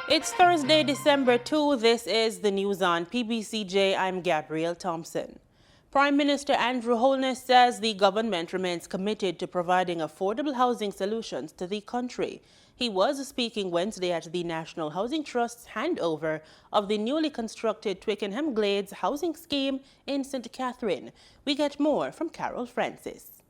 It's Thursday, December 2. This is the news on PBCJ. I'm Gabrielle Thompson. Prime Minister Andrew Holness says the government remains committed to providing affordable housing solutions to the country. He was speaking Wednesday at the National Housing Trust's handover of the newly constructed Twickenham Glades housing scheme in St. Catherine. We get more from Carol Francis.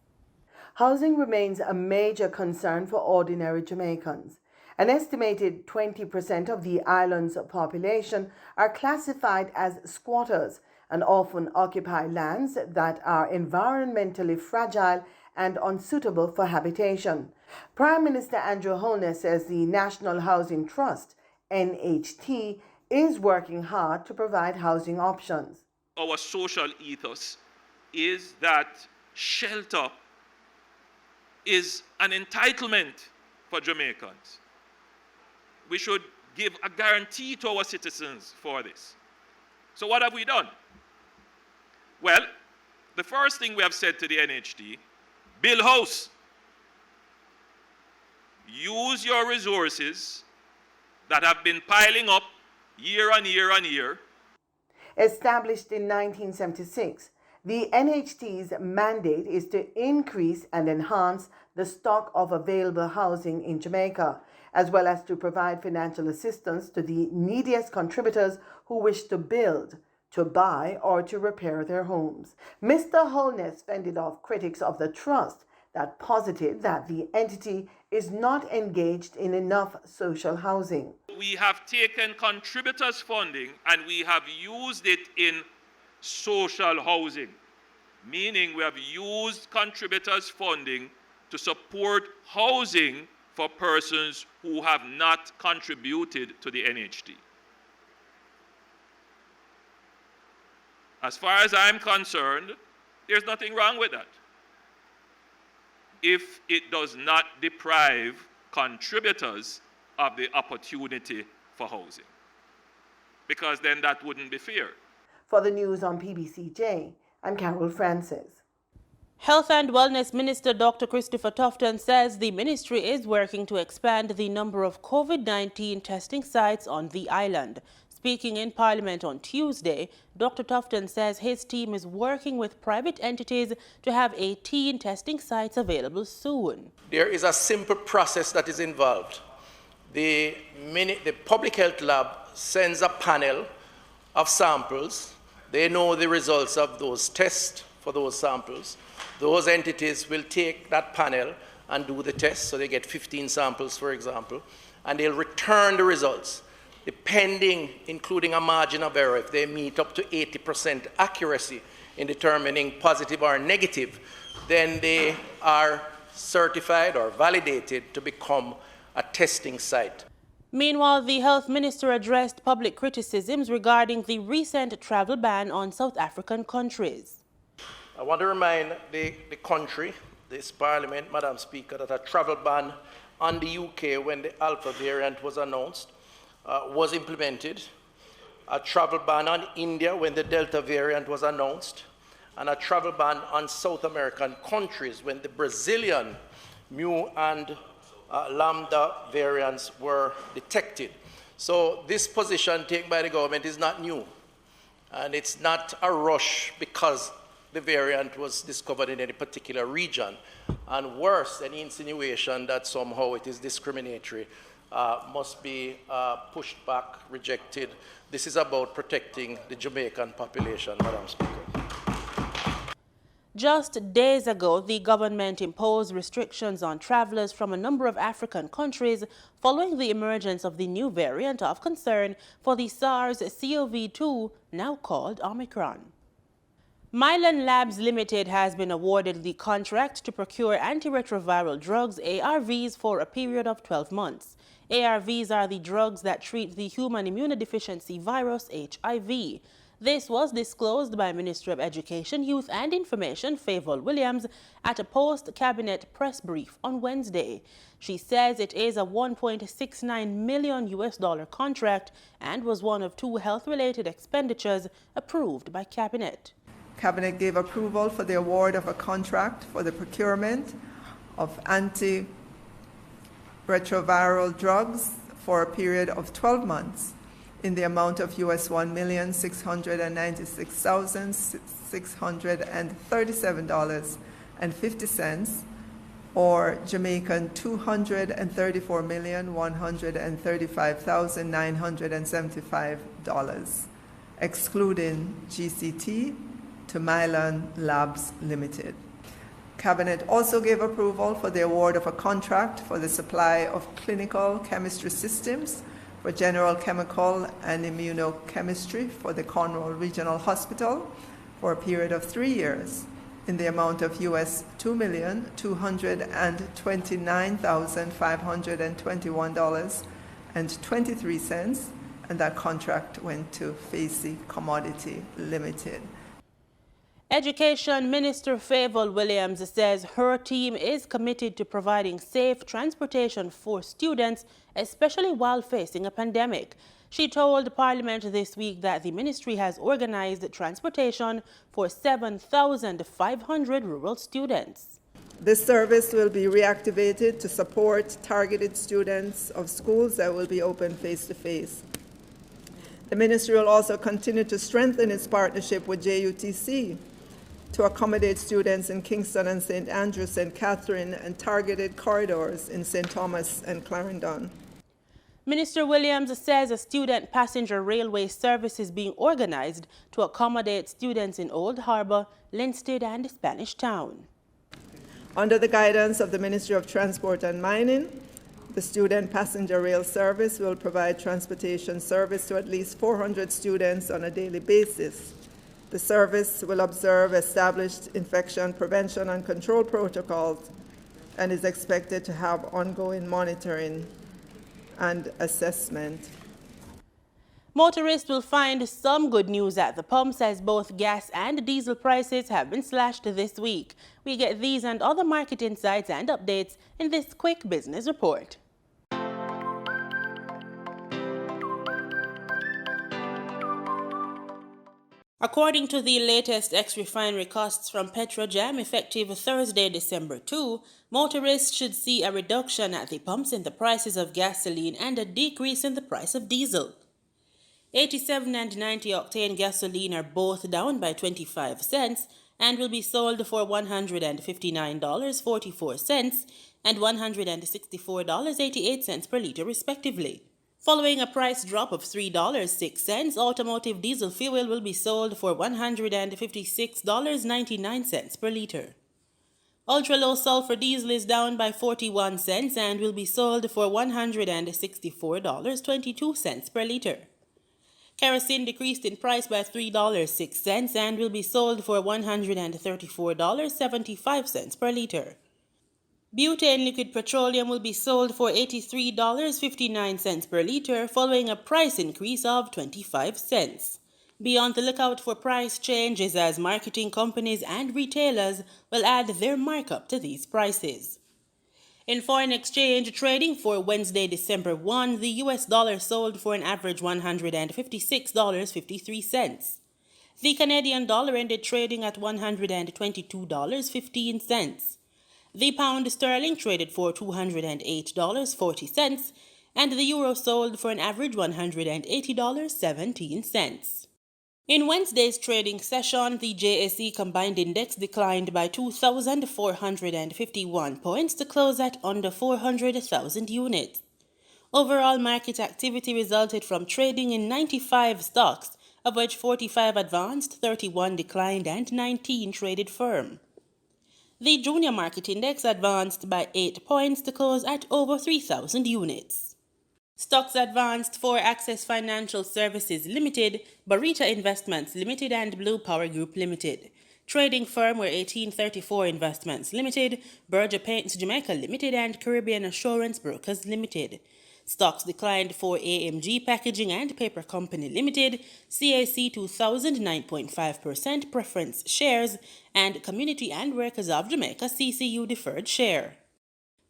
Housing remains a major concern for ordinary Jamaicans. An estimated 20% of the island's population are classified as squatters and often occupy lands that are environmentally fragile and unsuitable for habitation. Prime Minister Andrew Holness says the National Housing Trust, NHT, is working hard to provide housing options. Our social ethos is that shelter is an entitlement for Jamaicans. We should give a guarantee to our citizens for this. So what have we done? Well, the first thing we have said to the NHT, build house. Use your resources that have been piling up year on year on year. Established in 1976, the NHT's mandate is to increase and enhance the stock of available housing in Jamaica, as well as to provide financial assistance to the neediest contributors who wish to build, to buy, or to repair their homes. Mr. Holness fended off critics of the trust that posited that the entity is not engaged in enough social housing. We have taken contributors' funding and we have used it in social housing, meaning we have used contributors' funding to support housing for persons who have not contributed to the NHT. As far as I'm concerned, there's nothing wrong with that, if it does not deprive contributors of the opportunity for housing, because then that wouldn't be fair. For the news on PBCJ, I'm Carol Francis. Health and Wellness Minister Dr. Christopher Tufton says the ministry is working to expand the number of COVID-19 testing sites on the island. Speaking in Parliament on Tuesday, Dr. Tufton says his team is working with private entities to have 18 testing sites available soon. There is a simple process that is involved. The public health lab sends a panel of samples. They know the results of those tests for those samples. Those entities will take that panel and do the test, so they get 15 samples, for example, and they'll return the results, depending, including a margin of error, if they meet up to 80% accuracy in determining positive or negative, then they are certified or validated to become a testing site. Meanwhile, the health minister addressed public criticisms regarding the recent travel ban on South African countries. I want to remind the country, this Parliament, Madam Speaker, that a travel ban on the UK when the Alpha variant was announced was implemented, a travel ban on India when the Delta variant was announced, and a travel ban on South American countries when the Brazilian Mu and Lambda variants were detected. So this position taken by the government is not new, and it's not a rush because the variant was discovered in any particular region, and worse, any insinuation that somehow it is discriminatory must be pushed back, rejected. This is about protecting the Jamaican population, Madam Speaker. Just days ago, the government imposed restrictions on travelers from a number of African countries following the emergence of the new variant of concern for the SARS-CoV-2, now called Omicron. Mylan Labs Limited has been awarded the contract to procure antiretroviral drugs, ARVs, for a period of 12 months. ARVs are the drugs that treat the human immunodeficiency virus, HIV. This was disclosed by Minister of Education, Youth and Information, Favour Williams, at a post-cabinet press brief on Wednesday. She says it is a $1.69 million contract and was one of 2 health-related expenditures approved by Cabinet. Cabinet gave approval for the award of a contract for the procurement of antiretroviral drugs for a period of 12 months in the amount of US $1,696,637.50 or Jamaican $234,135,975, excluding GCT, to Mylan Labs Limited. Cabinet also gave approval for the award of a contract for the supply of clinical chemistry systems for general chemical and immunochemistry for the Cornwall Regional Hospital for a period of 3 years in the amount of US $2,229,521.23, and that contract went to Facey Commodity Limited. Education Minister Favour Williams says her team is committed to providing safe transportation for students, especially while facing a pandemic. She told Parliament this week that the ministry has organized transportation for 7,500 rural students. This service will be reactivated to support targeted students of schools that will be open face-to-face. The ministry will also continue to strengthen its partnership with JUTC to accommodate students in Kingston and St. Andrew, St. Catherine, and targeted corridors in St. Thomas and Clarendon. Minister Williams says a student passenger railway service is being organized to accommodate students in Old Harbour, Linstead, and Spanish Town. Under the guidance of the Ministry of Transport and Mining, the student passenger rail service will provide transportation service to at least 400 students on a daily basis. The service will observe established infection prevention and control protocols and is expected to have ongoing monitoring and assessment. Motorists will find some good news at the pumps as both gas and diesel prices have been slashed this week. We get these and other market insights and updates in this quick business report. According to the latest ex-refinery costs from Petrojam, effective Thursday, December 2, motorists should see a reduction at the pumps in the prices of gasoline and a decrease in the price of diesel. 87 and 90 octane gasoline are both down by 25 cents and will be sold for $159.44 and $164.88 per liter respectively. Following a price drop of $3.06, automotive diesel fuel will be sold for $156.99 per liter. Ultra-low sulfur diesel is down by 41 cents and will be sold for $164.22 per liter. Kerosene decreased in price by $3.06 and will be sold for $134.75 per liter. Butane liquid petroleum will be sold for $83.59 per liter, following a price increase of 25 cents. Be on the lookout for price changes as marketing companies and retailers will add their markup to these prices. In foreign exchange trading for Wednesday, December 1, the US dollar sold for an average $156.53. The Canadian dollar ended trading at $122.15. The pound sterling traded for $208.40, and the euro sold for an average $180.17. In Wednesday's trading session, the JSE Combined Index declined by 2,451 points to close at under 400,000 units. Overall market activity resulted from trading in 95 stocks, of which 45 advanced, 31 declined, and 19 traded firm. The Junior Market Index advanced by 8 points to close at over 3,000 units. Stocks advanced for Access Financial Services Limited, Barita Investments Limited, and Blue Power Group Limited. Trading firm were 1834 Investments Limited, Berger Paints Jamaica Limited, and Caribbean Assurance Brokers Limited. Stocks declined for AMG Packaging and Paper Company Limited, CAC 2000 9.5% preference shares, and Community and Workers of Jamaica CCU deferred share.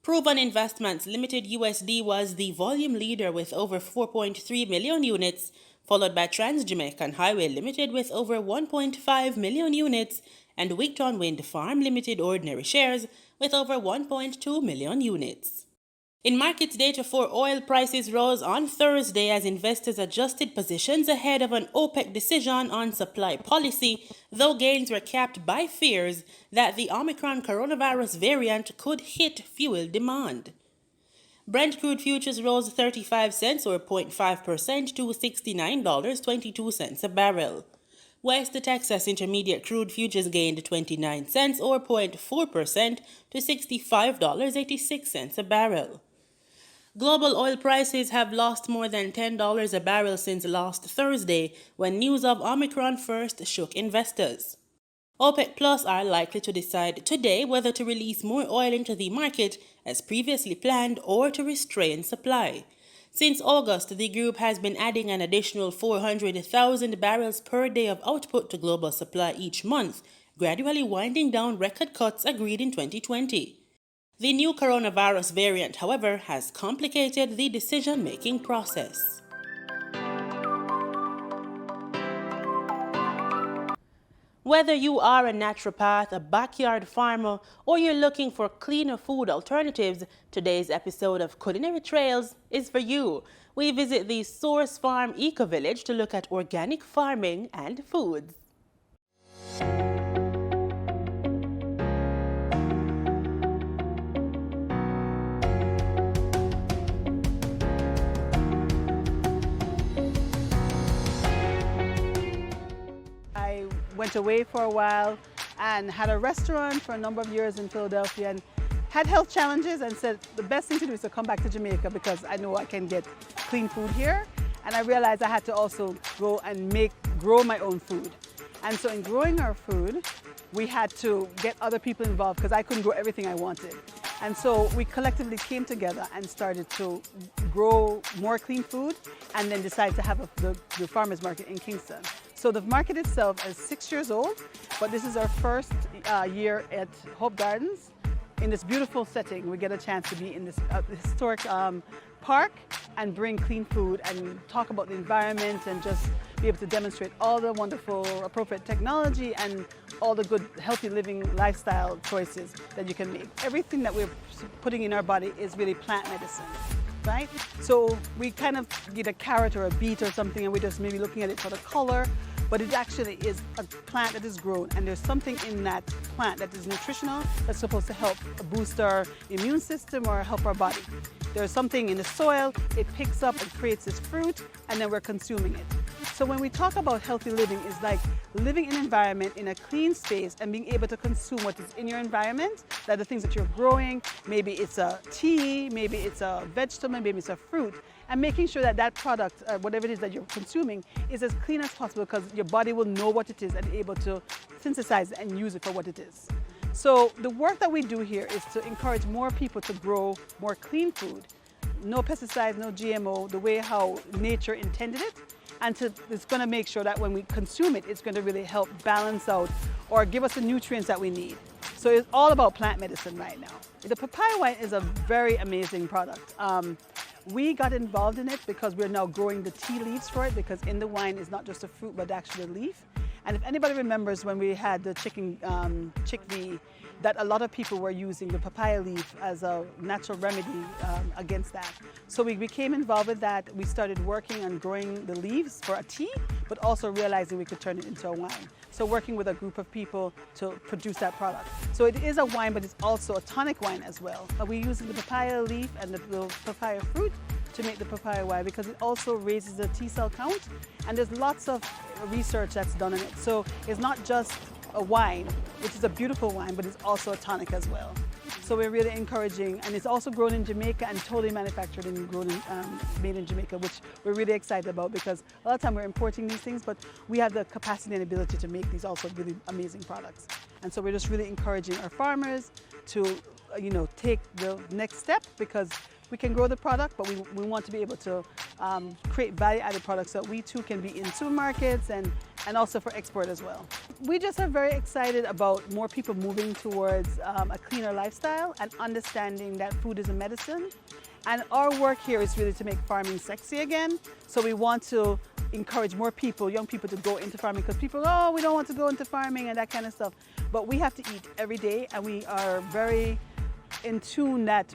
Proven Investments Limited USD was the volume leader with over 4.3 million units, followed by Trans-Jamaican Highway Limited with over 1.5 million units, and Wigton Wind Farm Limited ordinary shares with over 1.2 million units. In markets data for oil, prices rose on Thursday as investors adjusted positions ahead of an OPEC decision on supply policy, though gains were capped by fears that the Omicron coronavirus variant could hit fuel demand. Brent crude futures rose 35 cents or 0.5% to $69.22 a barrel. West Texas Intermediate crude futures gained 29 cents or 0.4% to $65.86 a barrel. Global oil prices have lost more than $10 a barrel since last Thursday, when news of Omicron first shook investors. OPEC Plus are likely to decide today whether to release more oil into the market as previously planned or to restrain supply. Since August, the group has been adding an additional 400,000 barrels per day of output to global supply each month, gradually winding down record cuts agreed in 2020. The new coronavirus variant, however, has complicated the decision-making process. Whether you are a naturopath, a backyard farmer, or you're looking for cleaner food alternatives, today's episode of Culinary Trails is for you. We visit the Source Farm Ecovillage to look at organic farming and foods. Went away for a while and had a restaurant for a number of years in Philadelphia and had health challenges and said the best thing to do is to come back to Jamaica because I know I can get clean food here. And I realized I had to also go and grow my own food. And so in growing our food, we had to get other people involved because I couldn't grow everything I wanted. And so we collectively came together and started to grow more clean food and then decided to have the farmers market in Kingston. So the market itself is 6 years old, but this is our first year at Hope Gardens. In this beautiful setting, we get a chance to be in this historic park and bring clean food and talk about the environment and just be able to demonstrate all the wonderful appropriate technology and all the good healthy living lifestyle choices that you can make. Everything that we're putting in our body is really plant medicine, right? So we kind of get a carrot or a beet or something and we're just maybe looking at it for the color, but it actually is a plant that is grown and there's something in that plant that is nutritional that's supposed to help boost our immune system or help our body. There's something in the soil, it picks up and creates this fruit and then we're consuming it. So when we talk about healthy living, it's like living in an environment in a clean space and being able to consume what is in your environment, that the things that you're growing, maybe it's a tea, maybe it's a vegetable, maybe it's a fruit, and making sure that that product, whatever it is that you're consuming, is as clean as possible because your body will know what it is and be able to synthesize it and use it for what it is. So the work that we do here is to encourage more people to grow more clean food, no pesticides, no GMO, the way how nature intended it, and it's going to make sure that when we consume it, it's going to really help balance out or give us the nutrients that we need. So it's all about plant medicine right now. The papaya wine is a very amazing product. We got involved in it because we're now growing the tea leaves for it because in the wine is not just a fruit but actually a leaf. And if anybody remembers when we had the chickpea, that a lot of people were using the papaya leaf as a natural remedy against that. So we became involved with that. We started working on growing the leaves for a tea, but also realizing we could turn it into a wine. So working with a group of people to produce that product. So it is a wine, but it's also a tonic wine as well. We're using the papaya leaf and the papaya fruit to make the papaya wine because it also raises the T cell count and there's lots of research that's done on it. So it's not just a wine, which is a beautiful wine, but it's also a tonic as well. So we're really encouraging, and it's also grown in Jamaica and totally manufactured and grown made in Jamaica, which we're really excited about because a lot of time we're importing these things, but we have the capacity and ability to make these also really amazing products. And so we're just really encouraging our farmers to, take the next step because we can grow the product, but we want to be able to create value-added products so that we too can be in supermarkets and also for export as well. We just are very excited about more people moving towards a cleaner lifestyle and understanding that food is a medicine. And our work here is really to make farming sexy again. So we want to encourage more people, young people, to go into farming because people, we don't want to go into farming and that kind of stuff. But we have to eat every day and we are very in tune that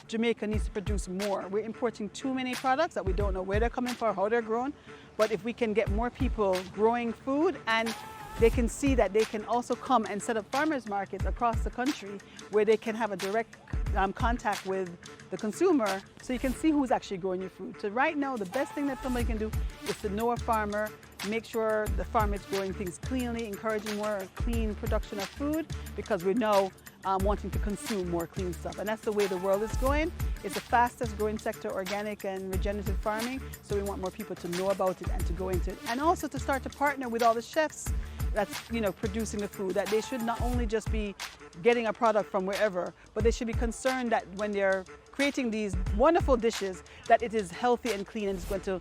Jamaica needs to produce more. We're importing too many products that we don't know where they're coming from, how they're grown. But if we can get more people growing food, and they can see that they can also come and set up farmers markets across the country where they can have a direct contact with the consumer, so you can see who's actually growing your food. So right now, the best thing that somebody can do is to know a farmer, make sure the farmer is growing things cleanly, encouraging more clean production of food, because we're now wanting to consume more clean stuff. And that's the way the world is going. It's the fastest growing sector, organic and regenerative farming. So we want more people to know about it and to go into it. And also to start to partner with all the chefs that's producing the food, that they should not only just be getting a product from wherever, but they should be concerned that when they're creating these wonderful dishes, that it is healthy and clean and it's going to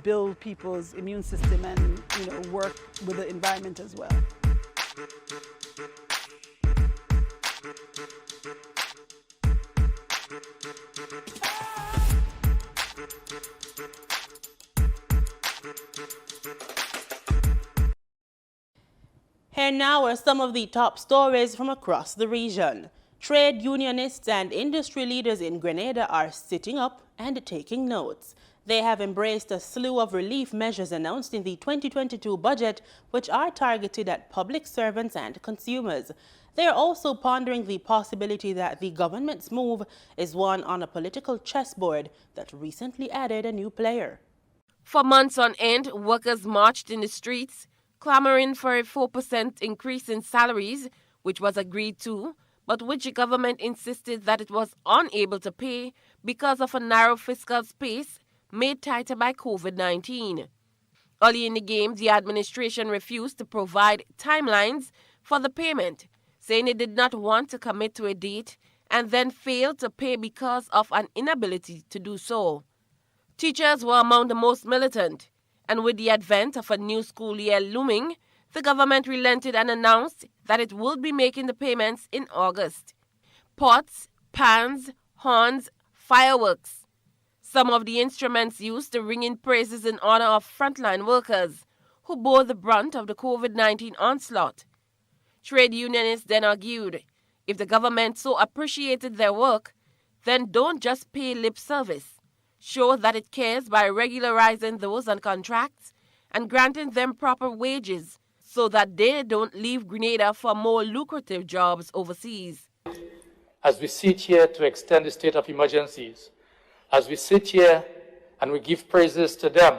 build people's immune system and work with the environment as well. Here now are some of the top stories from across the region. Trade unionists and industry leaders in Grenada are sitting up and taking notes. They have embraced a slew of relief measures announced in the 2022 budget, which are targeted at public servants and consumers. They are also pondering the possibility that the government's move is one on a political chessboard that recently added a new player. For months on end, workers marched in the streets, clamoring for a 4% increase in salaries, which was agreed to, but which the government insisted that it was unable to pay because of a narrow fiscal space made tighter by COVID-19. Early in the game, the administration refused to provide timelines for the payment, saying it did not want to commit to a date, and then failed to pay because of an inability to do so. Teachers were among the most militant, and with the advent of a new school year looming, the government relented and announced that it would be making the payments in August. Pots, pans, horns, fireworks. Some of the instruments used to ring in praises in honor of frontline workers who bore the brunt of the COVID-19 onslaught. Trade unionists then argued, if the government so appreciated their work, then don't just pay lip service. Show that it cares by regularizing those on contracts and granting them proper wages so that they don't leave Grenada for more lucrative jobs overseas. As we sit here to extend the state of emergencies, as we sit here and we give praises to them,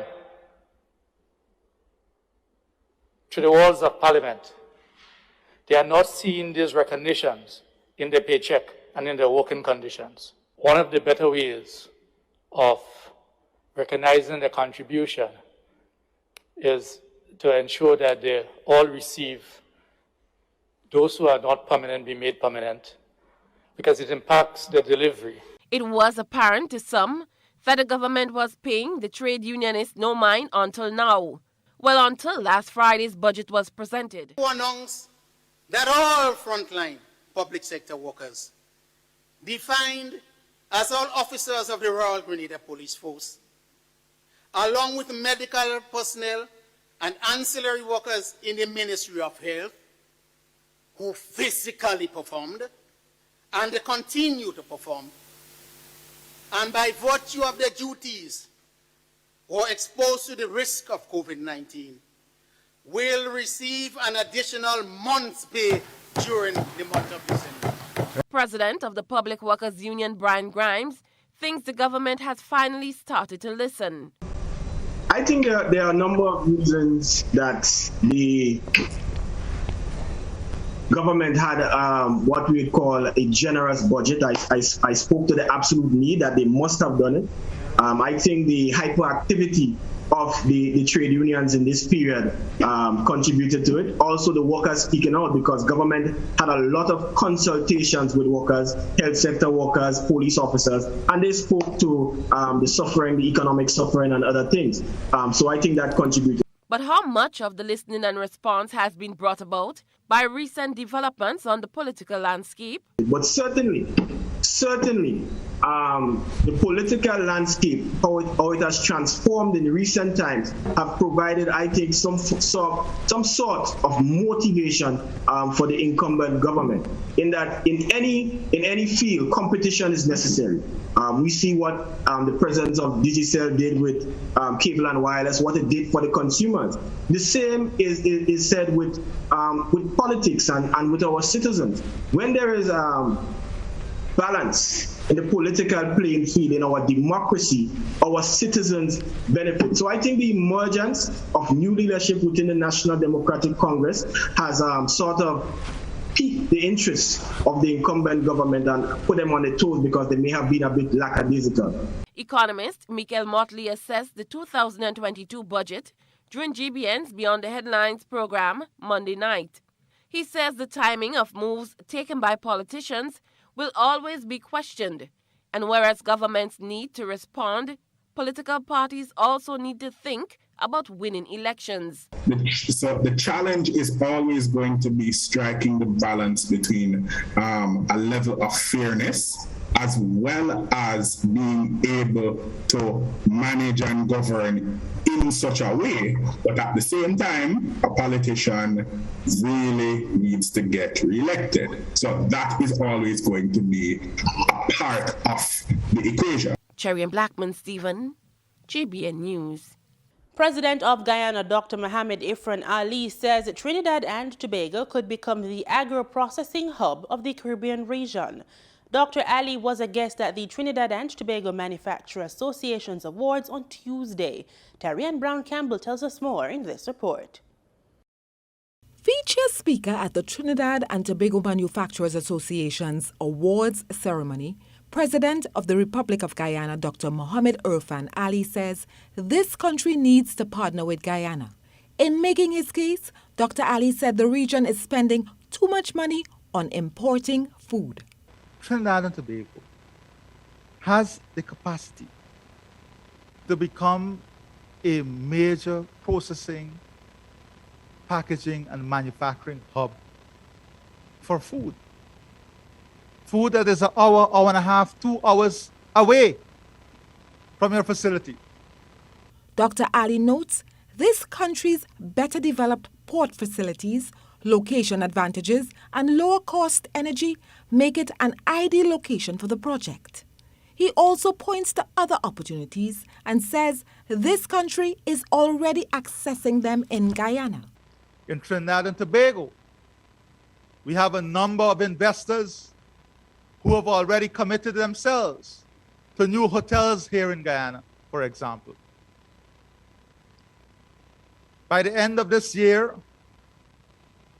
to the walls of Parliament, they are not seeing these recognitions in their paycheck and in their working conditions. One of the better ways of recognizing their contribution is to ensure that they all receive, those who are not permanent be made permanent, because it impacts the delivery. It was apparent to some that the government was paying the trade unionists no mind until now. Well, until last Friday's budget was presented. To announce that all frontline public sector workers, defined as all officers of the Royal Grenada Police Force, along with medical personnel and ancillary workers in the Ministry of Health, who physically performed and continue to perform, and by virtue of their duties were exposed to the risk of COVID-19, will receive an additional month's pay during the month of December. President of the Public Workers Union, Brian Grimes, thinks the government has finally started to listen. I think there are a number of reasons that the government had what we would call a generous budget. I spoke to the absolute need that they must have done it. I think the hyperactivity of the trade unions in this period contributed to it. Also the workers speaking out, because government had a lot of consultations with workers, health sector workers, police officers, and they spoke to the suffering, the economic suffering and other things. So I think that contributed. But how much of the listening and response has been brought about by recent developments on the political landscape? But certainly certainly the political landscape, how it has transformed in recent times, have provided, I think, some sort of motivation for the incumbent government. In that, in any field, competition is necessary. We see what the president of Digicel did with cable and wireless, what it did for the consumers. The same is said with politics and with our citizens. When there is balance in the political playing field, in our democracy, our citizens benefit. So I think the emergence of new leadership within the National Democratic Congress has sort of piqued the interest of the incumbent government and put them on their toes because they may have been a bit lackadaisical. Economist Michael Motley assessed the 2022 budget during GBN's Beyond the Headlines program Monday night. He says the timing of moves taken by politicians will always be questioned, and whereas governments need to respond, political parties also need to think about winning elections. So the challenge is always going to be striking the balance between a level of fairness as well as being able to manage and govern in such a way, but at the same time, a politician really needs to get re-elected. So that is always going to be a part of the equation. Cherry and Blackman Stephen, GBN News. President of Guyana, Dr. Mohamed Ifran Ali, says Trinidad and Tobago could become the agro-processing hub of the Caribbean region. Dr. Ali was a guest at the Trinidad and Tobago Manufacturer Association's Awards on Tuesday. Tarianne Brown-Campbell tells us more in this report. Featured speaker at the Trinidad and Tobago Manufacturers Association's awards ceremony, President of the Republic of Guyana, Dr. Mohamed Irfan Ali, says this country needs to partner with Guyana. In making his case, Dr. Ali said the region is spending too much money on importing food. Trinidad and Tobago has the capacity to become a major processing, packaging, and manufacturing hub for food. Food that is an hour, hour and a half, 2 hours away from your facility. Dr. Ali notes this country's better developed port facilities, location advantages, and lower cost energy make it an ideal location for the project. He also points to other opportunities and says this country is already accessing them in Guyana. In Trinidad and Tobago, we have a number of investors who have already committed themselves to new hotels here in Guyana, for example. By the end of this year,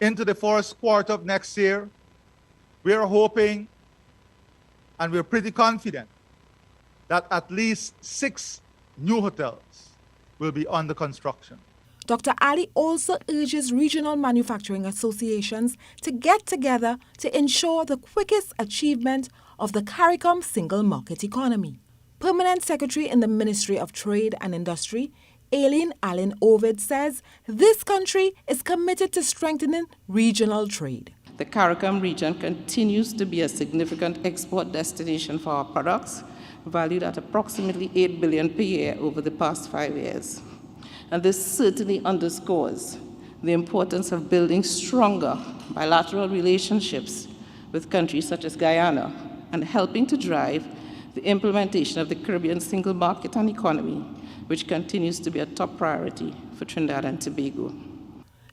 into the first quarter of next year, we are hoping and we're pretty confident that at least 6 new hotels will be under construction. Dr. Ali also urges regional manufacturing associations to get together to ensure the quickest achievement of the CARICOM single market economy. Permanent Secretary in the Ministry of Trade and Industry, Aileen Allen Ovid, says this country is committed to strengthening regional trade. The CARICOM region continues to be a significant export destination for our products, valued at approximately $8 billion per year over the past 5 years. And this certainly underscores the importance of building stronger bilateral relationships with countries such as Guyana and helping to drive the implementation of the Caribbean single market and economy, which continues to be a top priority for Trinidad and Tobago.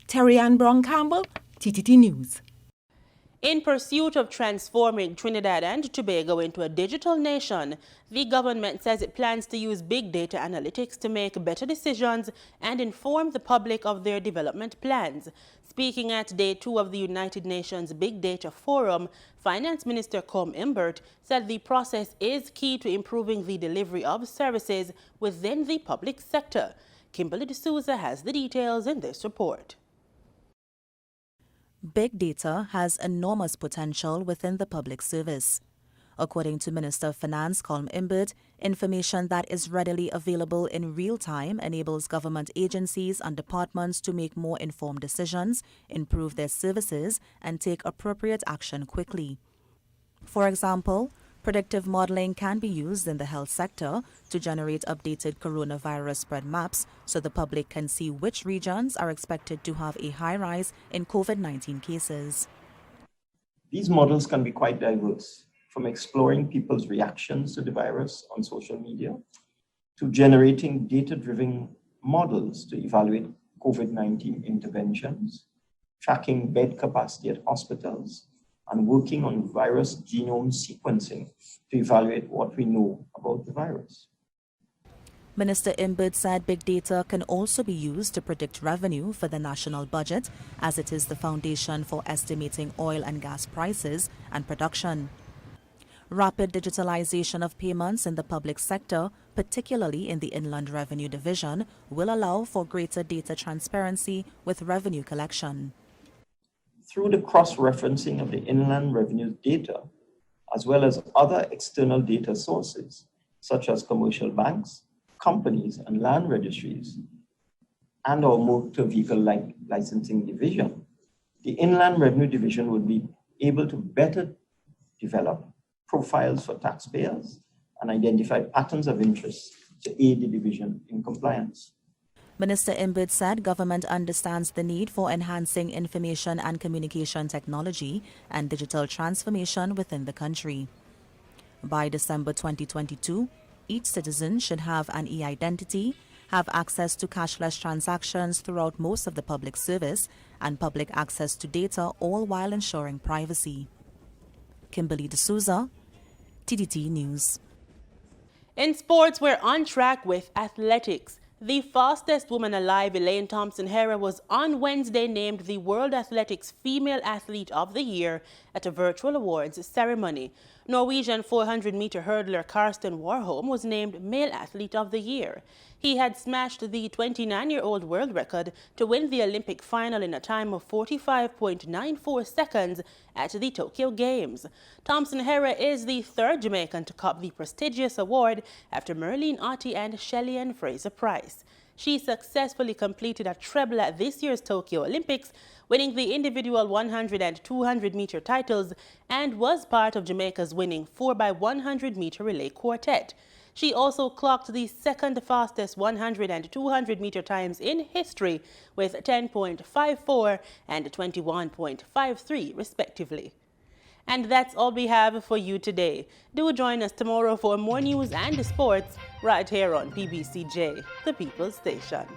Tarianne Brown-Campbell, TTT News. In pursuit of transforming Trinidad and Tobago into a digital nation, the government says it plans to use big data analytics to make better decisions and inform the public of their development plans. Speaking at Day 2 of the United Nations Big Data Forum, Finance Minister Com Imbert said the process is key to improving the delivery of services within the public sector. Kimberly D'Souza has the details in this report. Big data has enormous potential within the public service. According to Minister of Finance Com Imbert, information that is readily available in real time enables government agencies and departments to make more informed decisions, improve their services, and take appropriate action quickly. For example, Predictive modeling can be used in the health sector to generate updated coronavirus spread maps so the public can see which regions are expected to have a high rise in COVID-19 cases. These models can be quite diverse, from exploring people's reactions to the virus on social media to generating data-driven models to evaluate COVID-19 interventions, tracking bed capacity at hospitals, and working on virus genome sequencing to evaluate what we know about the virus. Minister Imbert said big data can also be used to predict revenue for the national budget, as it is the foundation for estimating oil and gas prices and production. Rapid digitalization of payments in the public sector, particularly in the Inland Revenue Division, will allow for greater data transparency with revenue collection. Through the cross-referencing of the inland revenue data, as well as other external data sources, such as commercial banks, companies, and land registries, and our motor vehicle licensing division, the Inland Revenue Division will be able to better develop profiles for taxpayers and identify patterns of interest to aid the division in compliance. Minister Imbert said government understands the need for enhancing information and communication technology and digital transformation within the country. By December 2022, each citizen should have an e-identity, have access to cashless transactions throughout most of the public service, and public access to data, all while ensuring privacy. Kimberly D'Souza, TDT News. In sports, we're on track with athletics. The fastest woman alive, Elaine Thompson-Herah, was on Wednesday named the World Athletics Female Athlete of the Year at a virtual awards ceremony. Norwegian 400-meter hurdler Karsten Warholm was named Male Athlete of the Year. He had smashed the 29-year-old world record to win the Olympic final in a time of 45.94 seconds at the Tokyo Games. Thompson-Herah is the third Jamaican to cop the prestigious award after Merlene Ottey and Shelly-Ann Fraser-Price. She successfully completed a treble at this year's Tokyo Olympics, winning the individual 100 and 200-meter titles, and was part of Jamaica's winning 4x100-meter relay quartet. She also clocked the second fastest 100 and 200-meter times in history with 10.54 and 21.53 respectively. And that's all we have for you today. Do join us tomorrow for more news and sports right here on PBCJ, the People's Station.